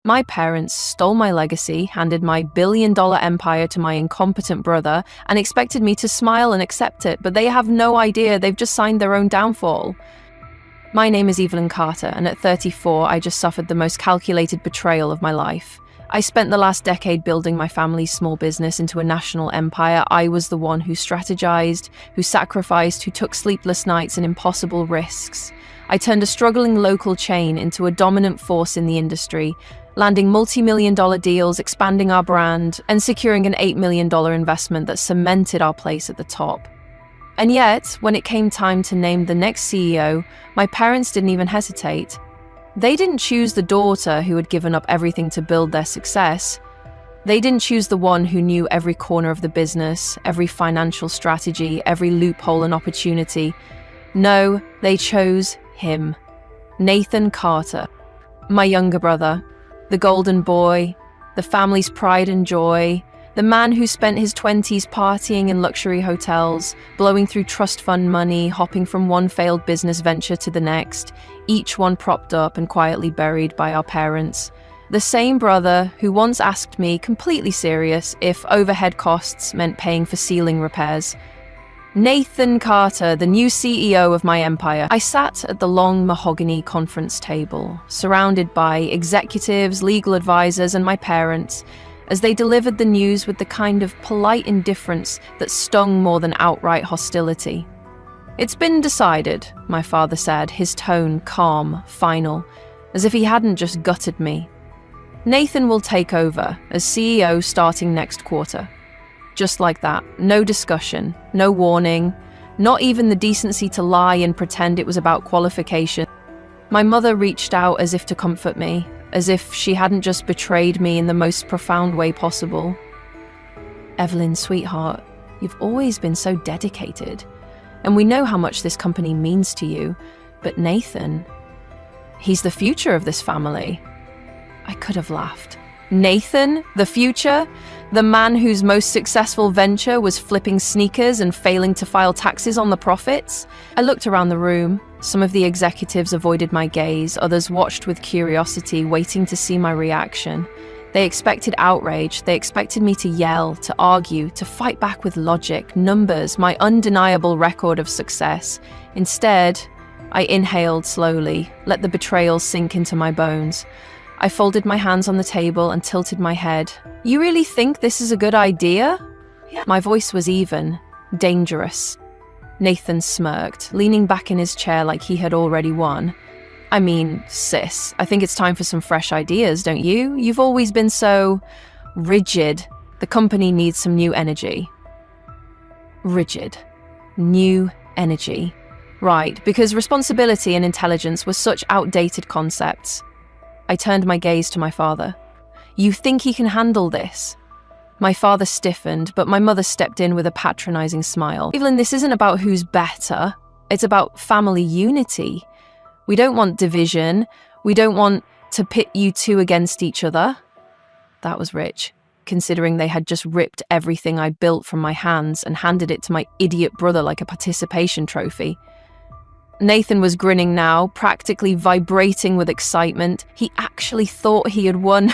My parents stole my legacy, handed my billion-dollar empire to my incompetent brother, and expected me to smile and accept it, but they have no idea they've just signed their own downfall. My name is Evelyn Carter, and at 34, I just suffered the most calculated betrayal of my life. I spent the last decade building my family's small business into a national empire. I was the one who strategized, who sacrificed, who took sleepless nights and impossible risks. I turned a struggling local chain into a dominant force in the industry, landing multi-million-dollar deals, expanding our brand, and securing an $8 million investment that cemented our place at the top. And yet, when it came time to name the next CEO, my parents didn't even hesitate. They didn't choose the daughter who had given up everything to build their success. They didn't choose the one who knew every corner of the business, every financial strategy, every loophole and opportunity. No, they chose him. Nathan Carter, my younger brother, the golden boy, the family's pride and joy, the man who spent his 20s partying in luxury hotels, blowing through trust fund money, hopping from one failed business venture to the next, each one propped up and quietly buried by our parents. The same brother who once asked me, completely serious, if overhead costs meant paying for ceiling repairs. Nathan Carter, the new CEO of my empire. I sat at the long mahogany conference table, surrounded by executives, legal advisors, and my parents, as they delivered the news with the kind of polite indifference that stung more than outright hostility. "It's been decided," my father said, his tone calm, final, as if he hadn't just gutted me. "Nathan will take over as CEO starting next quarter." Just like that, no discussion, no warning, not even the decency to lie and pretend it was about qualification. My mother reached out as if to comfort me, as if she hadn't just betrayed me in the most profound way possible. "Evelyn, sweetheart, you've always been so dedicated, and we know how much this company means to you, but Nathan, he's the future of this family." I could have laughed. Nathan, the future? The man whose most successful venture was flipping sneakers and failing to file taxes on the profits? I looked around the room. Some of the executives avoided my gaze, others watched with curiosity, waiting to see my reaction. They expected outrage, they expected me to yell, to argue, to fight back with logic, numbers, my undeniable record of success. Instead, I inhaled slowly, let the betrayal sink into my bones. I folded my hands on the table and tilted my head. "You really think this is a good idea?" My voice was even, dangerous. Nathan smirked, leaning back in his chair like he had already won. "I mean, sis, I think it's time for some fresh ideas, don't you? You've always been so rigid. The company needs some new energy." Rigid. New energy. Right, because responsibility and intelligence were such outdated concepts. I turned my gaze to my father. "You think he can handle this?" My father stiffened, but my mother stepped in with a patronizing smile. "Evelyn, this isn't about who's better. It's about family unity. We don't want division. We don't want to pit you two against each other." That was rich, considering they had just ripped everything I built from my hands and handed it to my idiot brother like a participation trophy. Nathan was grinning now, practically vibrating with excitement. He actually thought he had won.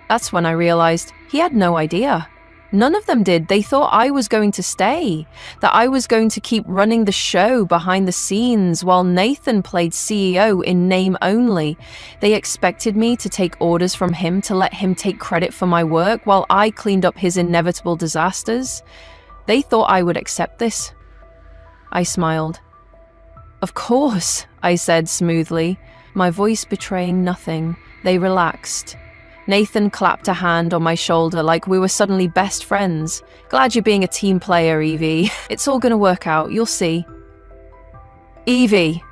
That's when I realized he had no idea. None of them did. They thought I was going to stay, that I was going to keep running the show behind the scenes while Nathan played CEO in name only. They expected me to take orders from him, to let him take credit for my work while I cleaned up his inevitable disasters. They thought I would accept this. I smiled. "Of course," I said smoothly, my voice betraying nothing. They relaxed. Nathan clapped a hand on my shoulder like we were suddenly best friends. "Glad you're being a team player, Evie. It's all gonna work out, you'll see." Evie.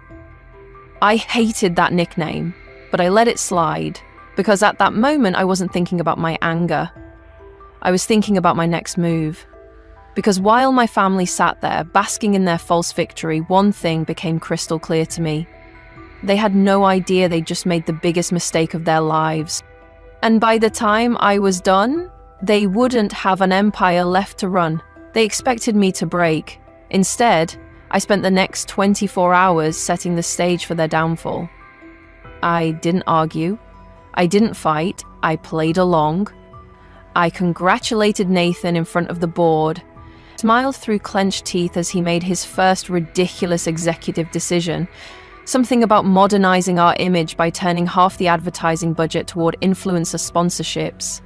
I hated that nickname, but I let it slide, because at that moment I wasn't thinking about my anger. I was thinking about my next move. Because while my family sat there, basking in their false victory, one thing became crystal clear to me. They had no idea they'd just made the biggest mistake of their lives. And by the time I was done, they wouldn't have an empire left to run. They expected me to break. Instead, I spent the next 24 hours setting the stage for their downfall. I didn't argue. I didn't fight, I played along. I congratulated Nathan in front of the board, smiled through clenched teeth as he made his first ridiculous executive decision, something about modernizing our image by turning half the advertising budget toward influencer sponsorships.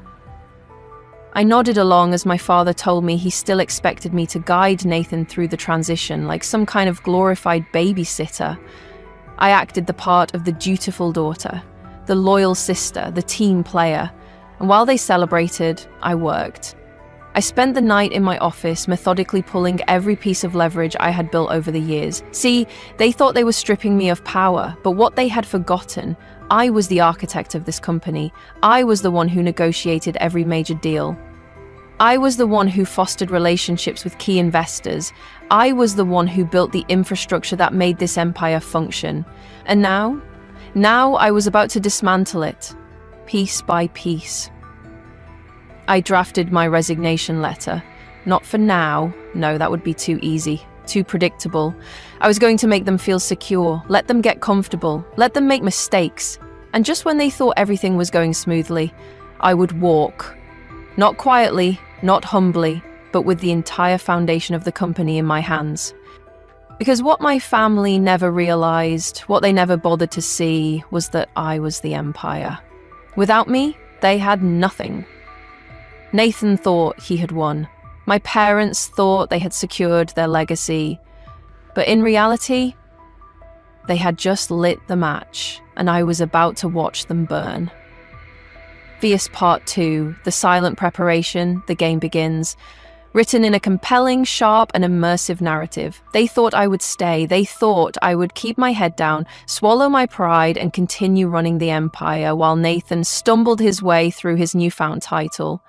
I nodded along as my father told me he still expected me to guide Nathan through the transition like some kind of glorified babysitter. I acted the part of the dutiful daughter, the loyal sister, the team player, and while they celebrated, I worked. I spent the night in my office methodically pulling every piece of leverage I had built over the years. See, they thought they were stripping me of power, but what they had forgotten, I was the architect of this company. I was the one who negotiated every major deal. I was the one who fostered relationships with key investors. I was the one who built the infrastructure that made this empire function. And now I was about to dismantle it, piece by piece. I drafted my resignation letter. Not for now. No, that would be too easy, too predictable. I was going to make them feel secure, let them get comfortable, let them make mistakes. And just when they thought everything was going smoothly, I would walk. Not quietly, not humbly, but with the entire foundation of the company in my hands. Because what my family never realized, what they never bothered to see, was that I was the empire. Without me, they had nothing. Nathan thought he had won. My parents thought they had secured their legacy. But in reality, they had just lit the match, and I was about to watch them burn. Fierce Part 2, the silent preparation, the game begins. Written in a compelling, sharp, and immersive narrative. They thought I would stay. They thought I would keep my head down, swallow my pride, and continue running the empire while Nathan stumbled his way through his newfound title.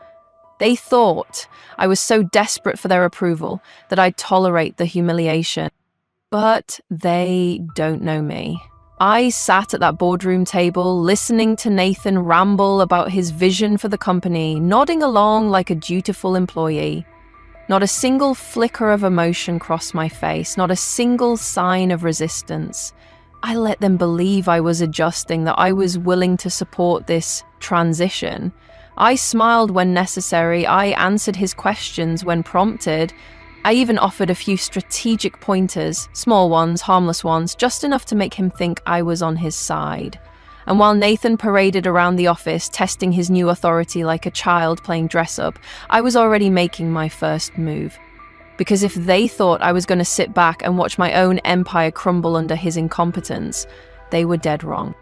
They thought I was so desperate for their approval that I'd tolerate the humiliation. But they don't know me. I sat at that boardroom table, listening to Nathan ramble about his vision for the company, nodding along like a dutiful employee. Not a single flicker of emotion crossed my face, not a single sign of resistance. I let them believe I was adjusting, that I was willing to support this transition. I smiled when necessary, I answered his questions when prompted. I even offered a few strategic pointers, small ones, harmless ones, just enough to make him think I was on his side. And while Nathan paraded around the office, testing his new authority like a child playing dress-up, I was already making my first move. Because if they thought I was going to sit back and watch my own empire crumble under his incompetence, they were dead wrong.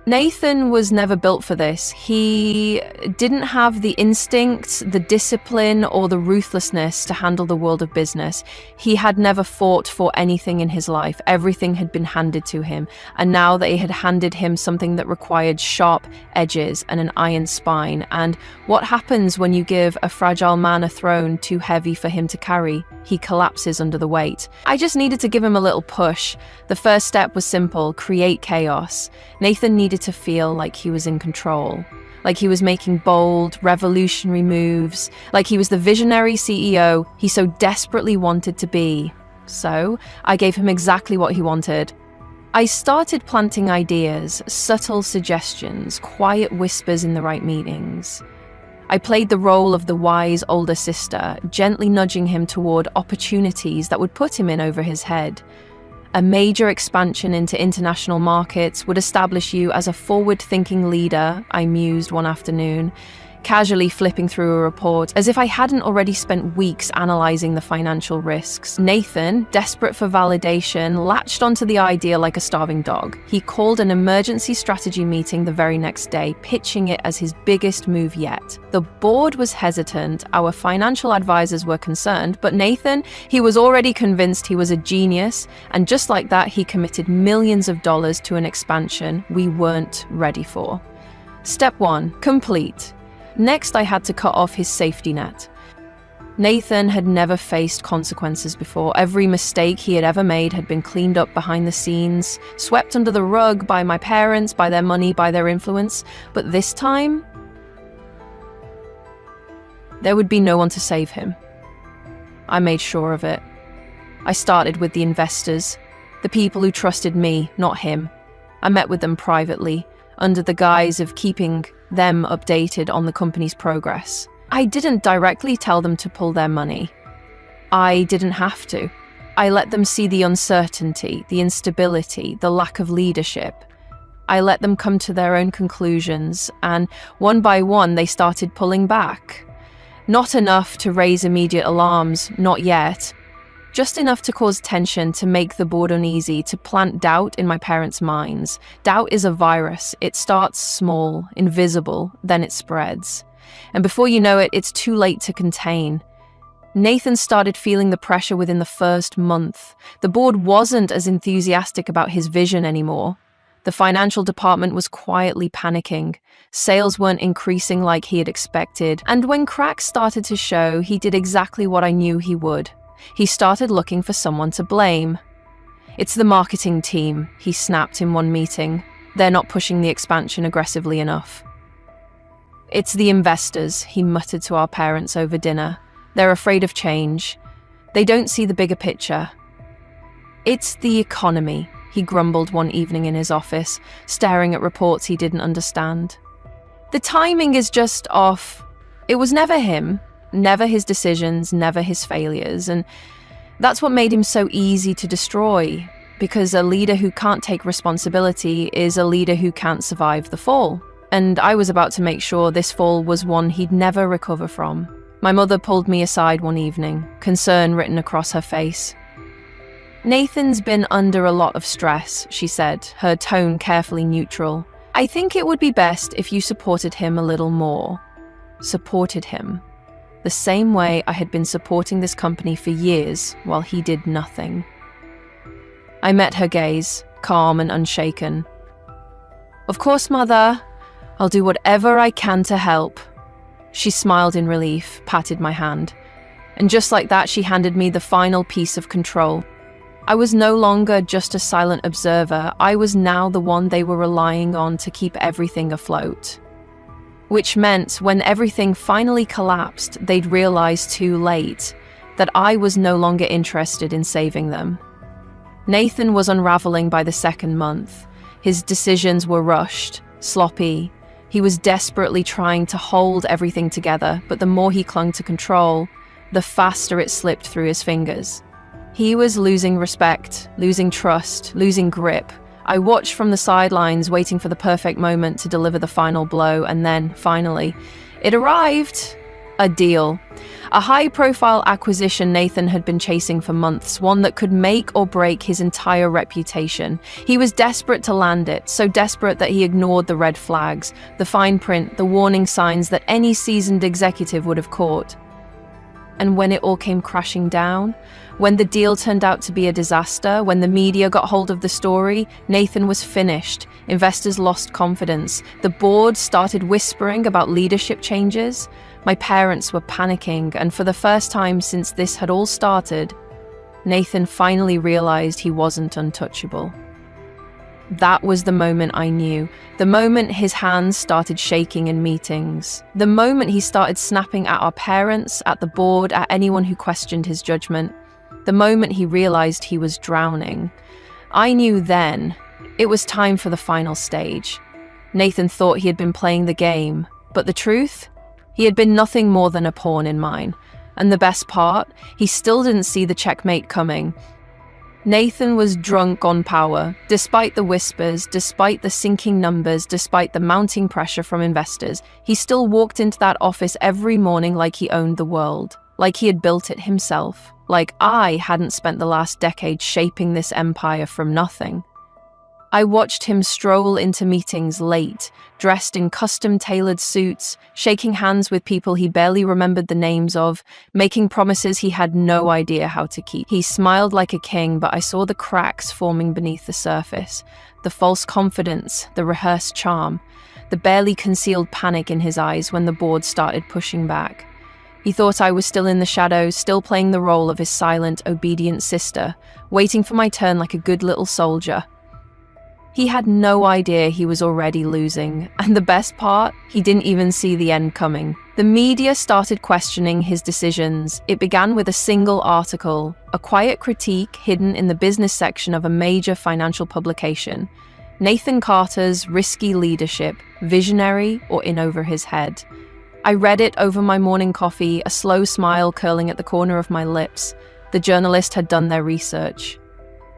Nathan was never built for this. He didn't have the instinct, the discipline, or the ruthlessness to handle the world of business. He had never fought for anything in his life. Everything had been handed to him. And now they had handed him something that required sharp edges and an iron spine. And what happens when you give a fragile man a throne too heavy for him to carry? He collapses under the weight. I just needed to give him a little push. The first step was simple: create chaos. Nathan needed to feel like he was in control, like he was making bold, revolutionary moves, like he was the visionary CEO he so desperately wanted to be. So I gave him exactly what he wanted. I started planting ideas, subtle suggestions, quiet whispers in the right meetings. I played the role of the wise older sister, gently nudging him toward opportunities that would put him in over his head. A major expansion into international markets would establish you as a forward-thinking leader, I mused one afternoon, casually flipping through a report as if I hadn't already spent weeks analyzing the financial risks. Nathan, desperate for validation, latched onto the idea like a starving dog. He called an emergency strategy meeting the very next day, pitching it as his biggest move yet. The board was hesitant, our financial advisors were concerned, but Nathan, he was already convinced he was a genius, and just like that, he committed millions of dollars to an expansion we weren't ready for. Step 1, complete. Next, I had to cut off his safety net. Nathan had never faced consequences before. Every mistake he had ever made had been cleaned up behind the scenes, swept under the rug by my parents, by their money, by their influence. But this time, there would be no one to save him. I made sure of it. I started with the investors, the people who trusted me, not him. I met with them privately. under the guise of keeping them updated on the company's progress. I didn't directly tell them to pull their money. I didn't have to. I let them see the uncertainty, the instability, the lack of leadership. I let them come to their own conclusions, and one by one they started pulling back. Not enough to raise immediate alarms, not yet. Just enough to cause tension, to make the board uneasy, to plant doubt in my parents' minds. Doubt is a virus. It starts small, invisible, then it spreads. And before you know it, it's too late to contain. Nathan started feeling the pressure within the first month. The board wasn't as enthusiastic about his vision anymore. The financial department was quietly panicking. Sales weren't increasing like he had expected. And when cracks started to show, he did exactly what I knew he would. He started looking for someone to blame. "It's the marketing team," he snapped in one meeting. "They're not pushing the expansion aggressively enough." "It's the investors," he muttered to our parents over dinner. "They're afraid of change. They don't see the bigger picture." "It's the economy," he grumbled one evening in his office, staring at reports he didn't understand. "The timing is just off. It was never him, never his decisions, never his failures, and that's what made him so easy to destroy, because a leader who can't take responsibility is a leader who can't survive the fall. And I was about to make sure this fall was one he'd never recover from." My mother pulled me aside one evening, concern written across her face. "Nathan's been under a lot of stress," she said, her tone carefully neutral. "I think it would be best if you supported him a little more." Supported him. The same way I had been supporting this company for years while he did nothing. I met her gaze, calm and unshaken. "Of course, Mother. I'll do whatever I can to help." She smiled in relief, patted my hand. And just like that, she handed me the final piece of control. I was no longer just a silent observer. I was now the one they were relying on to keep everything afloat. Which meant when everything finally collapsed, they'd realize too late that I was no longer interested in saving them. Nathan was unraveling by the second month. His decisions were rushed, sloppy. He was desperately trying to hold everything together, but the more he clung to control, the faster it slipped through his fingers. He was losing respect, losing trust, losing grip. I watched from the sidelines, waiting for the perfect moment to deliver the final blow, and then, finally, it arrived. A deal. A high-profile acquisition Nathan had been chasing for months, one that could make or break his entire reputation. He was desperate to land it, so desperate that he ignored the red flags, the fine print, the warning signs that any seasoned executive would have caught. And when it all came crashing down, when the deal turned out to be a disaster, when the media got hold of the story, Nathan was finished. Investors lost confidence. The board started whispering about leadership changes. My parents were panicking, and for the first time since this had all started, Nathan finally realized he wasn't untouchable. That was the moment I knew. The moment his hands started shaking in meetings. The moment he started snapping at our parents, at the board, at anyone who questioned his judgment. The moment he realized he was drowning. I knew then it was time for the final stage. Nathan thought he had been playing the game, but the truth? He had been nothing more than a pawn in mine. And the best part, he still didn't see the checkmate coming. Nathan was drunk on power, despite the whispers, despite the sinking numbers, despite the mounting pressure from investors. He still walked into that office every morning like he owned the world, like he had built it himself, like I hadn't spent the last decade shaping this empire from nothing. I watched him stroll into meetings late, dressed in custom-tailored suits, shaking hands with people he barely remembered the names of, making promises he had no idea how to keep. He smiled like a king, but I saw the cracks forming beneath the surface, the false confidence, the rehearsed charm, the barely concealed panic in his eyes when the board started pushing back. He thought I was still in the shadows, still playing the role of his silent, obedient sister, waiting for my turn like a good little soldier. He had no idea he was already losing, and the best part, he didn't even see the end coming. The media started questioning his decisions. It began with a single article, a quiet critique hidden in the business section of a major financial publication. Nathan Carter's Risky Leadership, Visionary or In Over His Head. I read it over my morning coffee, a slow smile curling at the corner of my lips. The journalist had done their research.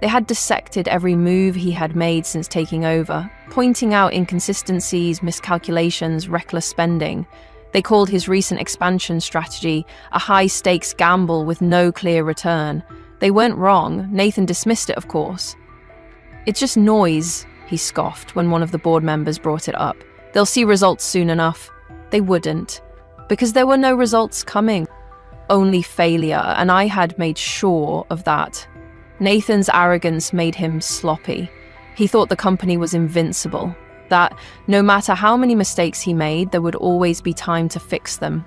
They had dissected every move he had made since taking over, pointing out inconsistencies, miscalculations, reckless spending. They called his recent expansion strategy a high-stakes gamble with no clear return. They weren't wrong. Nathan dismissed it, of course. "It's just noise," he scoffed when one of the board members brought it up. "They'll see results soon enough." They wouldn't, because there were no results coming. Only failure, and I had made sure of that. Nathan's arrogance made him sloppy. He thought the company was invincible, that no matter how many mistakes he made, there would always be time to fix them.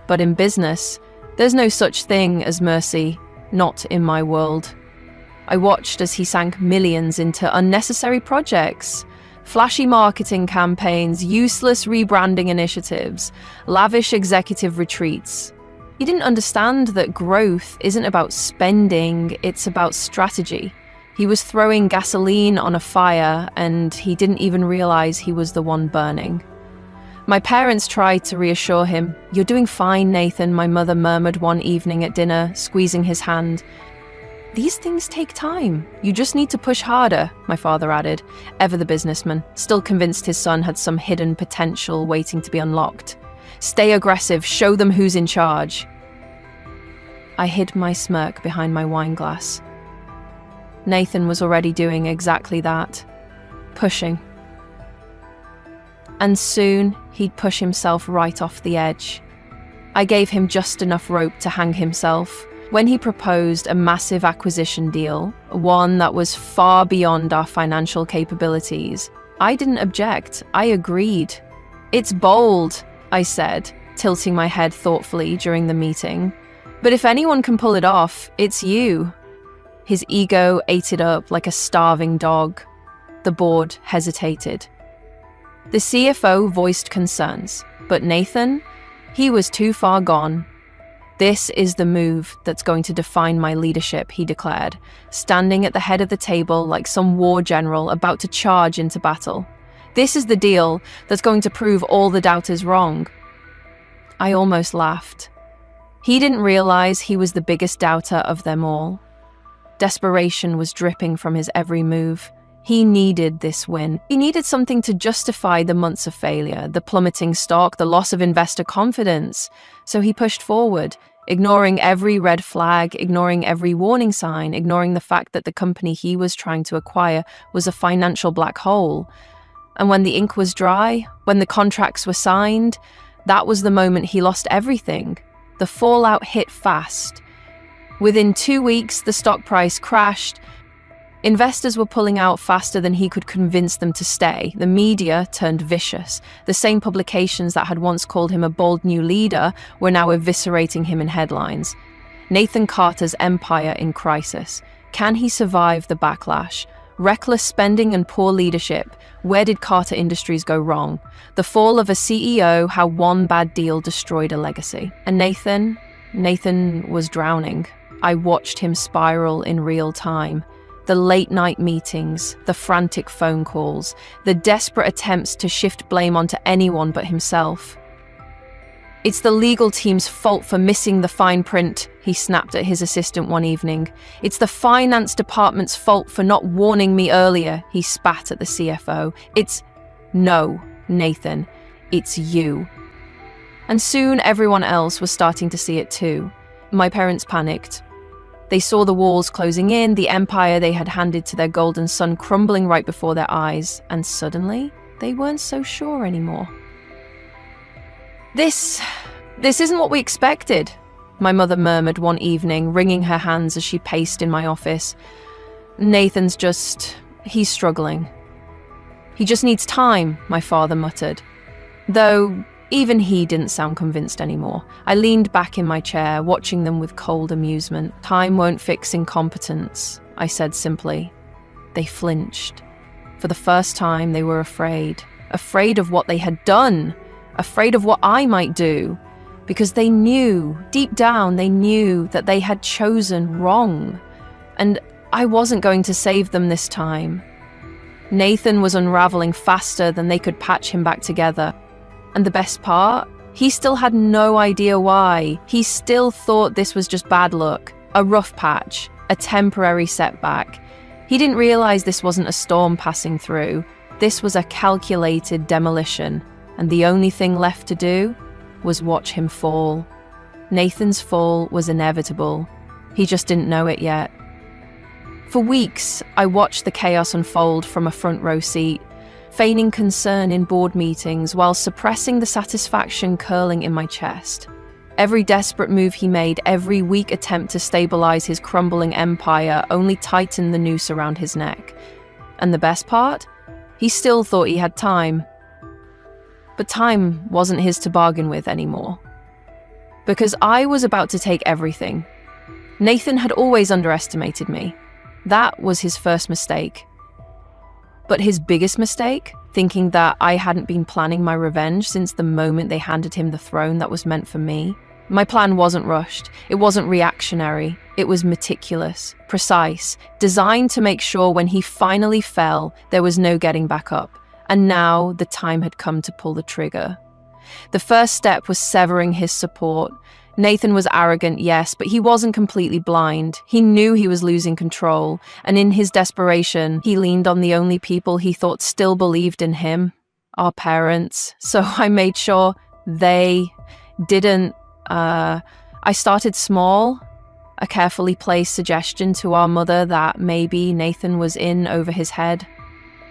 But in business, there's no such thing as mercy, not in my world. I watched as he sank millions into unnecessary projects, flashy marketing campaigns, useless rebranding initiatives, lavish executive retreats. He didn't understand that growth isn't about spending, it's about strategy. He was throwing gasoline on a fire, and he didn't even realize he was the one burning. My parents tried to reassure him. "You're doing fine, Nathan," my mother murmured one evening at dinner, squeezing his hand. "These things take time. You just need to push harder," my father added, ever the businessman, still convinced his son had some hidden potential waiting to be unlocked. "Stay aggressive, show them who's in charge." I hid my smirk behind my wine glass. Nathan was already doing exactly that, pushing. And soon he'd push himself right off the edge. I gave him just enough rope to hang himself. When he proposed a massive acquisition deal, one that was far beyond our financial capabilities, I didn't object, I agreed. "It's bold," I said, tilting my head thoughtfully during the meeting. "But if anyone can pull it off, it's you." His ego ate it up like a starving dog. The board hesitated. The CFO voiced concerns, but Nathan, he was too far gone. "This is the move that's going to define my leadership," he declared, standing at the head of the table like some war general about to charge into battle. "This is the deal that's going to prove all the doubters wrong." I almost laughed. He didn't realize he was the biggest doubter of them all. Desperation was dripping from his every move. He needed this win. He needed something to justify the months of failure, the plummeting stock, the loss of investor confidence. So he pushed forward, ignoring every red flag, ignoring every warning sign, ignoring the fact that the company he was trying to acquire was a financial black hole. And when the ink was dry, when the contracts were signed, that was the moment he lost everything. The fallout hit fast. Within 2 weeks, the stock price crashed. Investors were pulling out faster than he could convince them to stay. The media turned vicious. The same publications that had once called him a bold new leader were now eviscerating him in headlines. Nathan Carter's empire in crisis. Can he survive the backlash? Reckless spending and poor leadership. Where did Carter Industries go wrong? The fall of a CEO, how one bad deal destroyed a legacy. And Nathan was drowning. I watched him spiral in real time. The late-night meetings, the frantic phone calls, the desperate attempts to shift blame onto anyone but himself. "It's the legal team's fault for missing the fine print," he snapped at his assistant one evening. "It's the finance department's fault for not warning me earlier," he spat at the CFO. "No, Nathan, it's you." And soon everyone else was starting to see it too. My parents panicked. They saw the walls closing in, the empire they had handed to their golden son crumbling right before their eyes, and suddenly, they weren't so sure anymore. This isn't what we expected," my mother murmured one evening, wringing her hands as she paced in my office. He's struggling." "He just needs time," my father muttered. Though even he didn't sound convinced anymore. I leaned back in my chair, watching them with cold amusement. "Time won't fix incompetence," I said simply. They flinched. For the first time, they were afraid of what they had done, afraid of what I might do, because they knew, deep down, they knew that they had chosen wrong. And I wasn't going to save them this time. Nathan was unraveling faster than they could patch him back together. And the best part? He still had no idea why. He still thought this was just bad luck, a rough patch, a temporary setback. He didn't realize this wasn't a storm passing through. This was a calculated demolition, and the only thing left to do was watch him fall. Nathan's fall was inevitable. He just didn't know it yet. For weeks, I watched the chaos unfold from a front row seat, feigning concern in board meetings while suppressing the satisfaction curling in my chest. Every desperate move he made, every weak attempt to stabilize his crumbling empire only tightened the noose around his neck. And the best part? He still thought he had time. But time wasn't his to bargain with anymore. Because I was about to take everything. Nathan had always underestimated me. That was his first mistake. But his biggest mistake, thinking that I hadn't been planning my revenge since the moment they handed him the throne that was meant for me. My plan wasn't rushed. It wasn't reactionary. It was meticulous, precise, designed to make sure when he finally fell, there was no getting back up. And now the time had come to pull the trigger. The first step was severing his support. Nathan was arrogant, yes, but he wasn't completely blind. He knew he was losing control, and in his desperation, he leaned on the only people he thought still believed in him, our parents. So I made sure they didn't. I started small, a carefully placed suggestion to our mother that maybe Nathan was in over his head.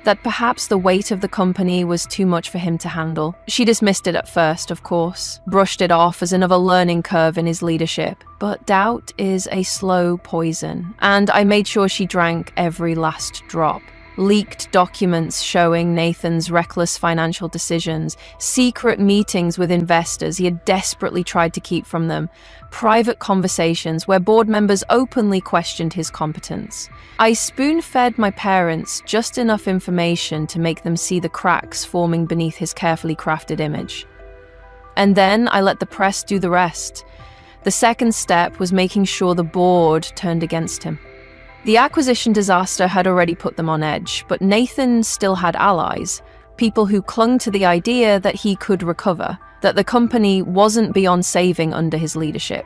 That perhaps the weight of the company was too much for him to handle. She dismissed it at first, of course, brushed it off as another learning curve in his leadership. But doubt is a slow poison, and I made sure she drank every last drop. Leaked documents showing Nathan's reckless financial decisions, secret meetings with investors he had desperately tried to keep from them, private conversations where board members openly questioned his competence. I spoon-fed my parents just enough information to make them see the cracks forming beneath his carefully crafted image. And then I let the press do the rest. The second step was making sure the board turned against him. The acquisition disaster had already put them on edge, but Nathan still had allies, people who clung to the idea that he could recover, that the company wasn't beyond saving under his leadership.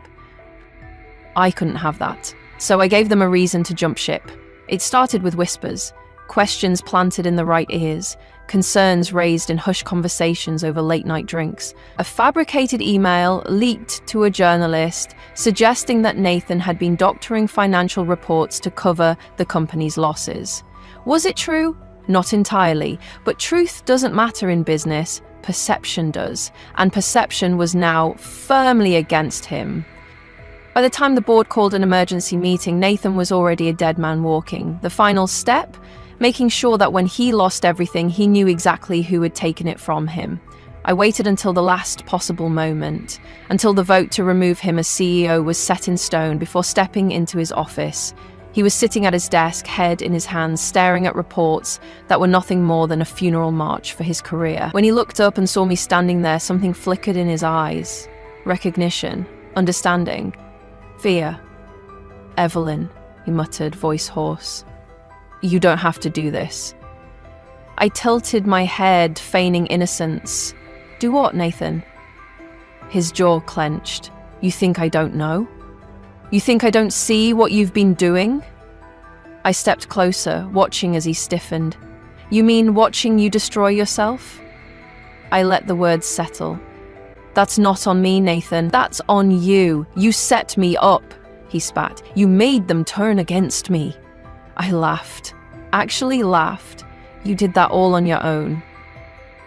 I couldn't have that, so I gave them a reason to jump ship. It started with whispers, questions planted in the right ears, concerns raised in hushed conversations over late-night drinks. A fabricated email leaked to a journalist suggesting that Nathan had been doctoring financial reports to cover the company's losses. Was it true? Not entirely, but truth doesn't matter in business, perception does, and perception was now firmly against him. By the time the board called an emergency meeting, Nathan was already a dead man walking. The final step? Making sure that when he lost everything, he knew exactly who had taken it from him. I waited until the last possible moment, until the vote to remove him as CEO was set in stone before stepping into his office. He was sitting at his desk, head in his hands, staring at reports that were nothing more than a funeral march for his career. When he looked up and saw me standing there, something flickered in his eyes. Recognition, understanding, fear. "Evelyn," he muttered, voice hoarse. "You don't have to do this." I tilted my head, feigning innocence. "Do what, Nathan?" His jaw clenched. "You think I don't know? You think I don't see what you've been doing?" I stepped closer, watching as he stiffened. "You mean watching you destroy yourself?" I let the words settle. "That's not on me, Nathan. That's on you. You set me up," he spat. "You made them turn against me." I laughed. Actually laughed. "You did that all on your own."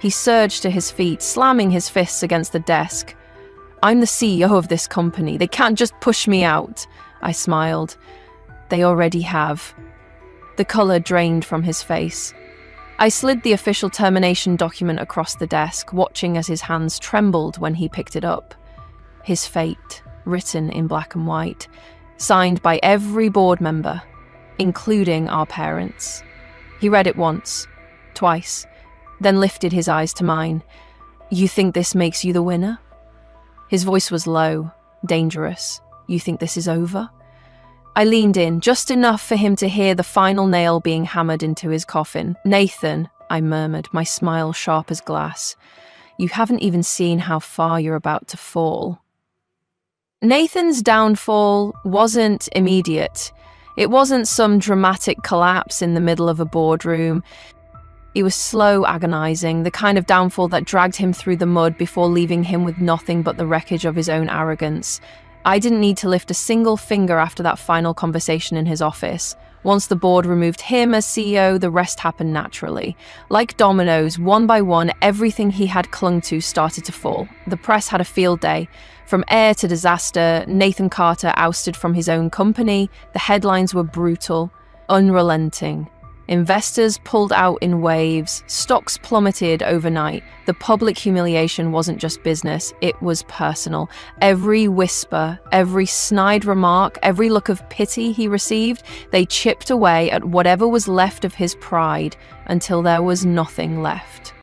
He surged to his feet, slamming his fists against the desk. "I'm the CEO of this company. They can't just push me out." I smiled. "They already have." The color drained from his face. I slid the official termination document across the desk, watching as his hands trembled when he picked it up. His fate, written in black and white, signed by every board member, including our parents. He read it once, twice, then lifted his eyes to mine. "You think this makes you the winner?" His voice was low, dangerous. "You think this is over?" I leaned in, just enough for him to hear the final nail being hammered into his coffin. "Nathan," I murmured, my smile sharp as glass, "you haven't even seen how far you're about to fall." Nathan's downfall wasn't immediate. It wasn't some dramatic collapse in the middle of a boardroom. It was slow, agonizing, the kind of downfall that dragged him through the mud before leaving him with nothing but the wreckage of his own arrogance. I didn't need to lift a single finger after that final conversation in his office. Once the board removed him as CEO, the rest happened naturally. Like dominoes, one by one, everything he had clung to started to fall. The press had a field day. From heir to disaster, Nathan Carter ousted from his own company. The headlines were brutal, unrelenting. Investors pulled out in waves, stocks plummeted overnight. The public humiliation wasn't just business, it was personal. Every whisper, every snide remark, every look of pity he received, they chipped away at whatever was left of his pride until there was nothing left.